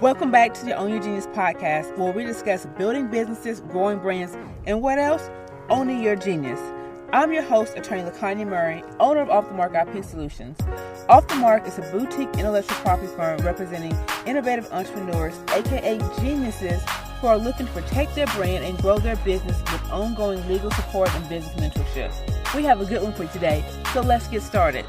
Welcome back to the Own Your Genius podcast, where we discuss building businesses, growing brands, and what else? Owning your genius. I'm your host, Attorney LaKanya Murray, owner of Off the Mark IP Solutions. Off the Mark is a boutique intellectual property firm representing innovative entrepreneurs, aka geniuses, who are looking to protect their brand and grow their business with ongoing legal support and business mentorship. We have a good one for you today, so let's get started.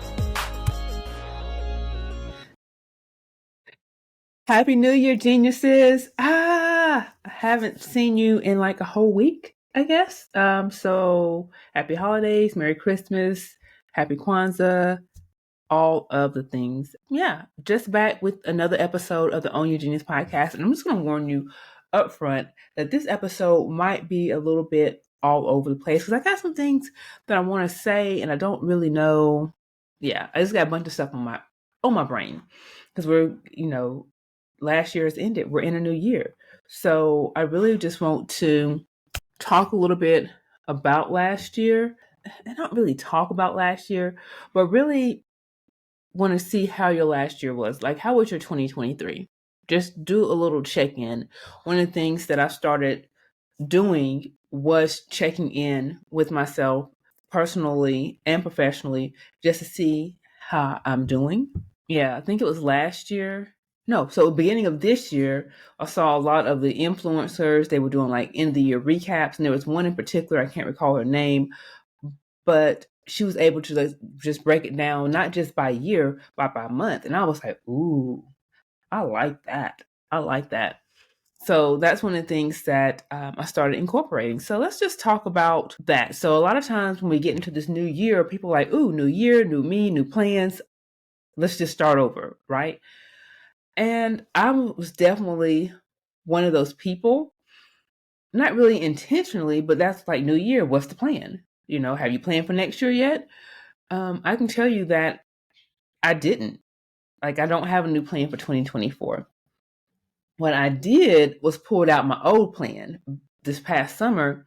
Happy New Year, geniuses. I haven't seen you in like a whole week, I guess. So happy holidays, Merry Christmas, Happy Kwanzaa, all of the things. Yeah, just back with another episode of the Own Your Genius podcast. And I'm just going to warn you up front that this episode might be a little bit all over the place because I got some things that I want to say and I don't really know. Yeah, I just got a bunch of stuff on my brain because we're, last year has ended. We're in a new year. So I really just want to talk a little bit about last year. And not really talk about last year, but really want to see how your last year was. Like, how was your 2023? Just do a little check-in. One of the things that I started doing was checking in with myself personally and professionally just to see how I'm doing. Yeah, I think it was last year. No, so beginning of this year, I saw a lot of the influencers. They were doing like end of the year recaps, and there was one in particular, I can't recall her name, but she was able to just break it down, not just by year, but by month. And I was like, ooh, I like that. I like that. So that's one of the things that I started incorporating. So let's just talk about that. So a lot of times when we get into this new year, people are like, ooh, new year, new me, new plans. Let's just start over, right? And I was definitely one of those people, not really intentionally, but that's like new year. What's the plan? Have you planned for next year yet? I can tell you that I didn't. Like, I don't have a new plan for 2024. What I did was pulled out my old plan. This past summer,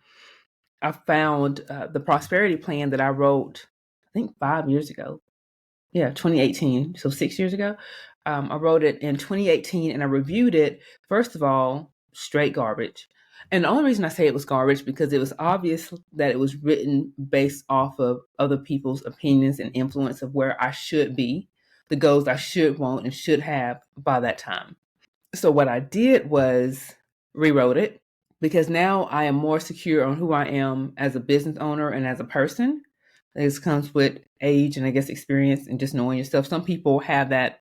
I found the prosperity plan that I wrote, I think 5 years ago. Yeah, 2018. So 6 years ago. I wrote it in 2018 and I reviewed it. First of all, straight garbage. And the only reason I say it was garbage because it was obvious that it was written based off of other people's opinions and influence of where I should be, the goals I should want and should have by that time. So what I did was rewrote it because now I am more secure on who I am as a business owner and as a person. This comes with age and I guess experience and just knowing yourself. Some people have that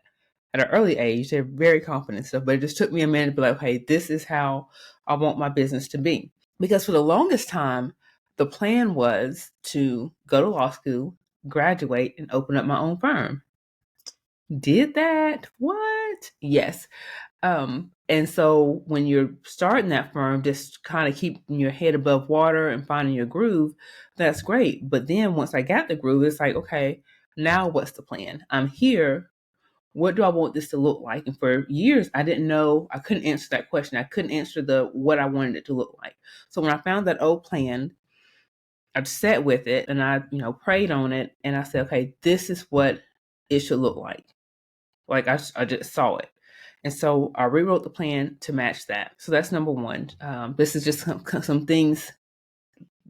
at an early age. They're very confident and stuff, but it just took me a minute to be like, hey, this is how I want my business to be. Because for the longest time, the plan was to go to law school, graduate, and open up my own firm. Did that? What? Yes. And so when you're starting that firm, just kind of keeping your head above water and finding your groove, that's great. But then once I got the groove, it's like, okay, now what's the plan? I'm here. What do I want this to look like? And for years, I didn't know. I couldn't answer that question. I couldn't answer what I wanted it to look like. So when I found that old plan, I sat with it and I, prayed on it. And I said, okay, this is what it should look like. Like I just saw it. And so I rewrote the plan to match that. So that's number one. This is just some things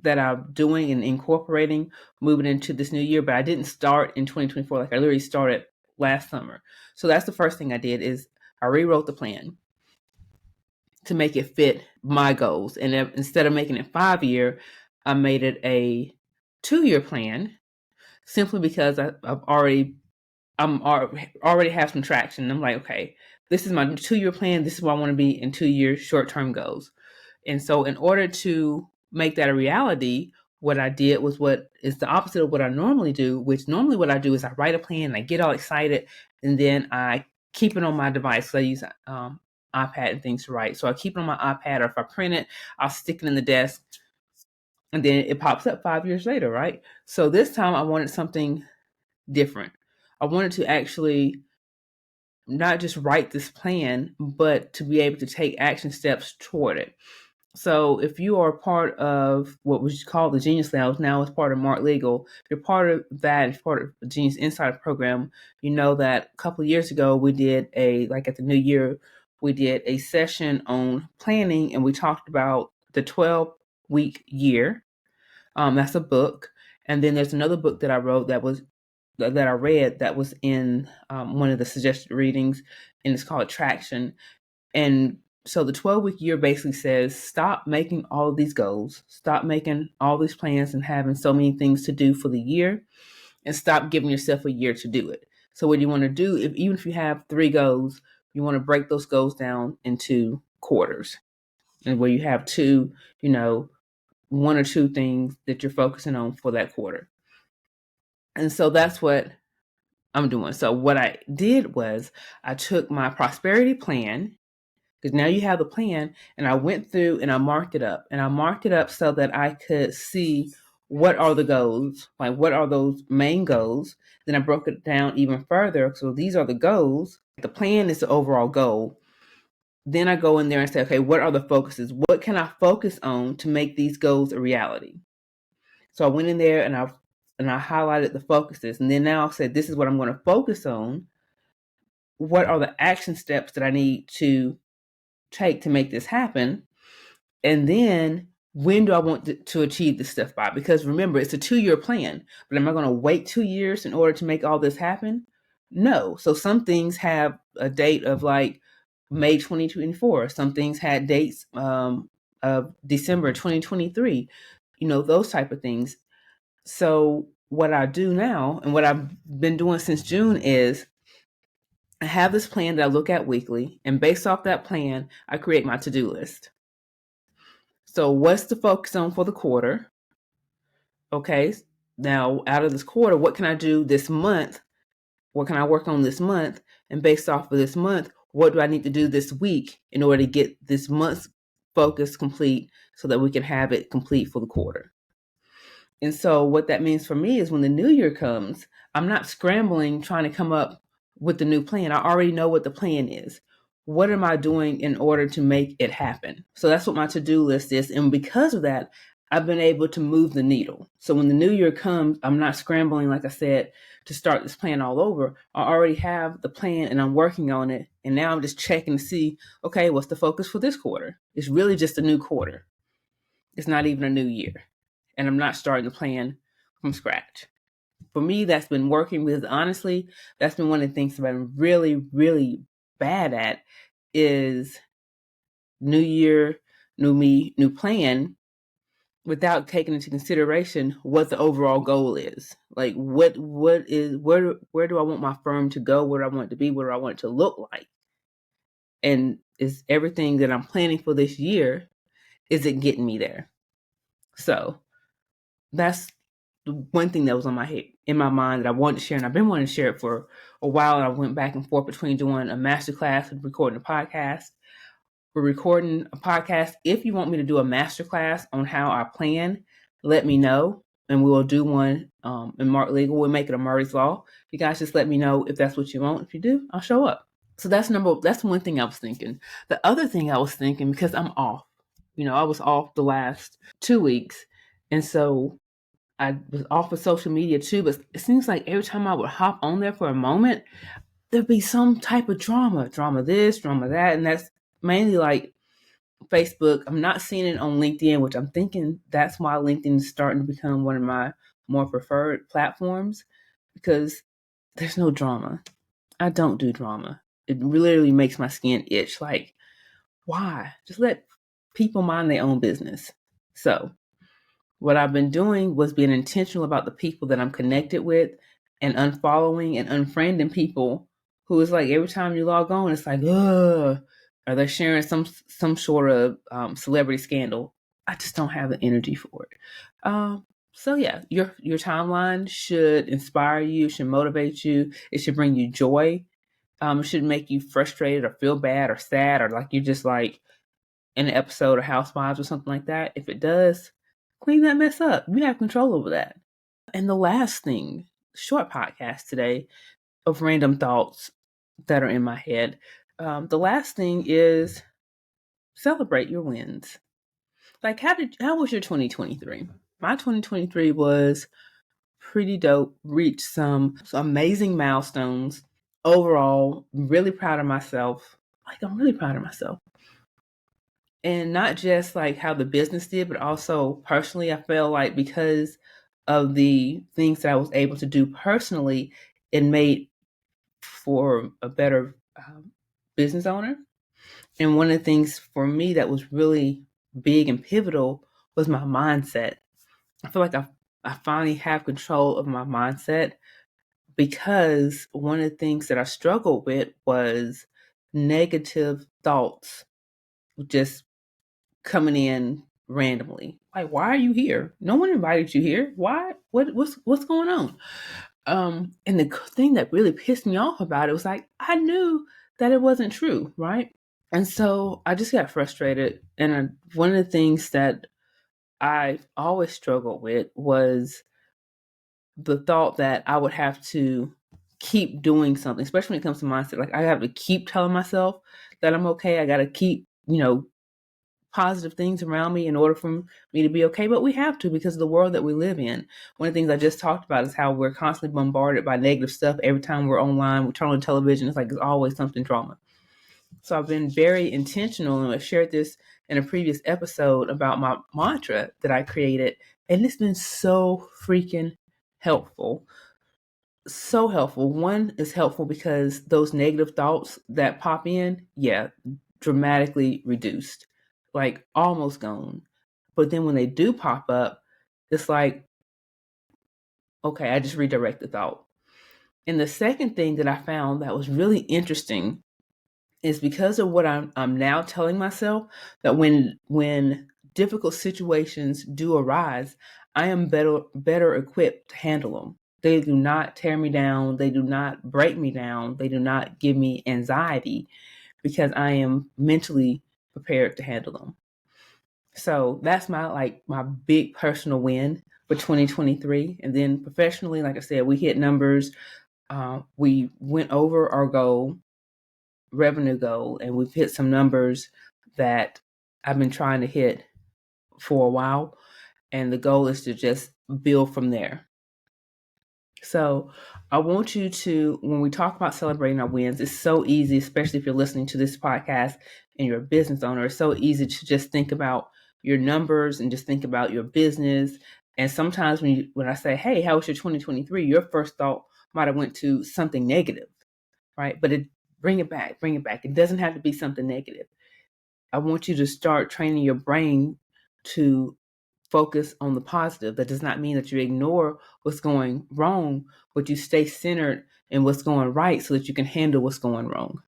that I'm doing and incorporating moving into this new year. But I didn't start in 2024. Like I literally started last summer. So that's the first thing I did is I rewrote the plan to make it fit my goals. And instead of making it 5-year, I made it a 2-year plan simply because I'm already have some traction. I'm like, okay, this is my 2-year plan. This is where I want to be in 2 years, short-term goals. And so in order to make that a reality, what I did was what is the opposite of what I normally do, which normally what I do is I write a plan, I get all excited, and then I keep it on my device. So I use iPad and things to write. So I keep it on my iPad, or if I print it, I'll stick it in the desk, and then it pops up 5 years later, right? So this time I wanted something different. I wanted to actually not just write this plan, but to be able to take action steps toward it. So if you are part of what was called the Genius Lounge, now it's part of Mark Legal, if you're part of that, if you're part of the Genius Insider program, you know that a couple of years ago we did at the new year, we did a session on planning, and we talked about the 12-week year. That's a book. And then there's another book that I wrote that I read that was in one of the suggested readings, and it's called Traction. And so the 12-week year basically says stop making all of these goals, stop making all these plans and having so many things to do for the year, and stop giving yourself a year to do it. So what you want to do, even if you have 3 goals, you want to break those goals down into quarters, and where you have 2, 1 or 2 things that you're focusing on for that quarter. And so that's what I'm doing. So what I did was I took my prosperity plan, because now you have the plan, and I went through and I marked it up. And I marked it up so that I could see what are the goals, like what are those main goals. Then I broke it down even further. So these are the goals. The plan is the overall goal. Then I go in there and say, okay, what are the focuses? What can I focus on to make these goals a reality? So I went in there and I highlighted the focuses. And then now I said, this is what I'm going to focus on. What are the action steps that I need to take to make this happen? And then when do I want to achieve this stuff by? Because remember, it's a 2-year plan. But am I going to wait 2 years in order to make all this happen? No. So some things have a date of like May 2024. Some things had dates of December 2023. Those type of things. So what I do now, and what I've been doing since June, is I have this plan that I look at weekly, and based off that plan, I create my to-do list. So what's the focus on for the quarter? Okay, now out of this quarter, what can I do this month? What can I work on this month? And based off of this month, what do I need to do this week in order to get this month's focus complete so that we can have it complete for the quarter? And so what that means for me is when the new year comes, I'm not scrambling trying to come up with the new plan. I already know what the plan is. What am I doing in order to make it happen? So that's what my to-do list is. And because of that, I've been able to move the needle. So when the new year comes, I'm not scrambling, like I said, to start this plan all over. I already have the plan and I'm working on it. And now I'm just checking to see, okay, what's the focus for this quarter? It's really just a new quarter. It's not even a new year. And I'm not starting the plan from scratch. For me, that's been working, because honestly, that's been one of the things that I'm really, really bad at, is new year, new me, new plan, without taking into consideration what the overall goal is. Like where do I want my firm to go? Where do I want it to be? Where do I want it to look like? And is everything that I'm planning for this year, is it getting me there? So that's the one thing that was on my head, in my mind, that I wanted to share, and I've been wanting to share it for a while. And I went back and forth between doing a masterclass and recording a podcast. We're recording a podcast. If you want me to do a masterclass on how I plan, let me know, and we will do one in Mark Legal. We'll make it a Murray's Law. You guys just let me know if that's what you want. If you do, I'll show up. So that's one thing I was thinking. The other thing I was thinking, because I'm off, I was off the last 2 weeks, and so I was off of social media too, but it seems like every time I would hop on there for a moment, there'd be some type of drama this, drama that. And that's mainly like Facebook. I'm not seeing it on LinkedIn, which I'm thinking that's why LinkedIn is starting to become one of my more preferred platforms, because there's no drama. I don't do drama. It literally makes my skin itch. Like, why? Just let people mind their own business. So what I've been doing was being intentional about the people that I'm connected with, and unfollowing and unfriending people who is like, every time you log on, it's like, ugh, are they sharing some sort of celebrity scandal? I just don't have the energy for it. So yeah, your timeline should inspire you, should motivate you. It should bring you joy. It shouldn't make you frustrated or feel bad or sad, or like you're just like in an episode of Housewives or something like that. If it does, clean that mess up. You have control over that. And the last thing, short podcast today of random thoughts that are in my head. The last thing is celebrate your wins. Like, how was your 2023? My 2023 was pretty dope. Reached some amazing milestones. Overall, really proud of myself. like, I'm really proud of myself. And not just like how the business did, but also personally, I feel like because of the things that I was able to do personally, it made for a better business owner. And one of the things for me that was really big and pivotal was my mindset. I feel like I finally have control of my mindset, because one of the things that I struggled with was negative thoughts just coming in randomly. Like, why are you here? No one invited you here. Why? What's going on? And the thing that really pissed me off about it was like, I knew that it wasn't true, right? And so I just got frustrated. And one of the things that I always struggled with was the thought that I would have to keep doing something, especially when it comes to mindset. Like, I have to keep telling myself that I'm okay. I got to keep, positive things around me in order for me to be okay. But we have to, because of the world that we live in. One of the things I just talked about is how we're constantly bombarded by negative stuff. Every time we're online, we turn on television, it's like there's always something drama. So I've been very intentional, and I shared this in a previous episode about my mantra that I created, and it's been so freaking helpful. So helpful. One is helpful because those negative thoughts that pop in, dramatically reduced, like almost gone. But then when they do pop up, it's like, okay, I just redirect the thought. And the second thing that I found that was really interesting is because of what I'm now telling myself, that when difficult situations do arise, I am better equipped to handle them. They do not tear me down. They do not break me down. They do not give me anxiety, because I am mentally prepared to handle them. So that's my big personal win for 2023. And then professionally, like I said, we hit numbers. We went over our revenue goal, and we've hit some numbers that I've been trying to hit for a while. And the goal is to just build from there. So I want you to, when we talk about celebrating our wins, it's so easy, especially if you're listening to this podcast and you're a business owner, it's so easy to just think about your numbers and just think about your business. And sometimes when I say, hey, how was your 2023? Your first thought might have went to something negative, right? But bring it back. It doesn't have to be something negative. I want you to start training your brain to focus on the positive. That does not mean that you ignore what's going wrong, but you stay centered in what's going right so that you can handle what's going wrong.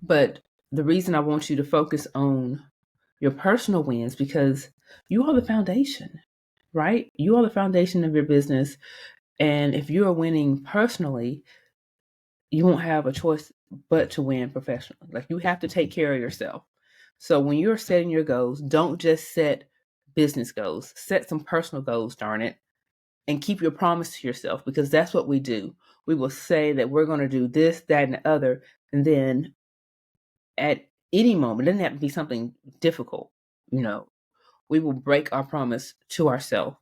But the reason I want you to focus on your personal wins, because you are the foundation, right? You are the foundation of your business. And if you are winning personally, you won't have a choice but to win professionally. Like, you have to take care of yourself. So when you're setting your goals, don't just set business goals. Set some personal goals, darn it, and keep your promise to yourself, because that's what we do. We will say that we're going to do this, that, and the other, and then at any moment, it doesn't have to be something difficult, we will break our promise to ourselves.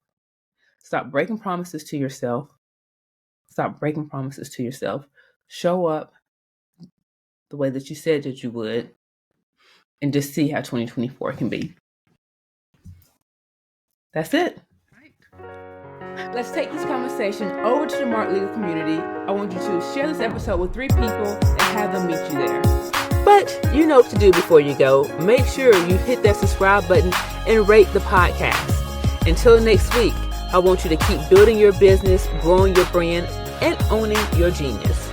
Stop breaking promises to yourself. Show up the way that you said that you would, and just see how 2024 can be. That's it. Let's take this conversation over to the Mark Legal community. I want you to share this episode with 3 people and have them meet you there. But you know what to do before you go. Make sure you hit that subscribe button and rate the podcast. Until next week, I want you to keep building your business, growing your brand, and owning your genius.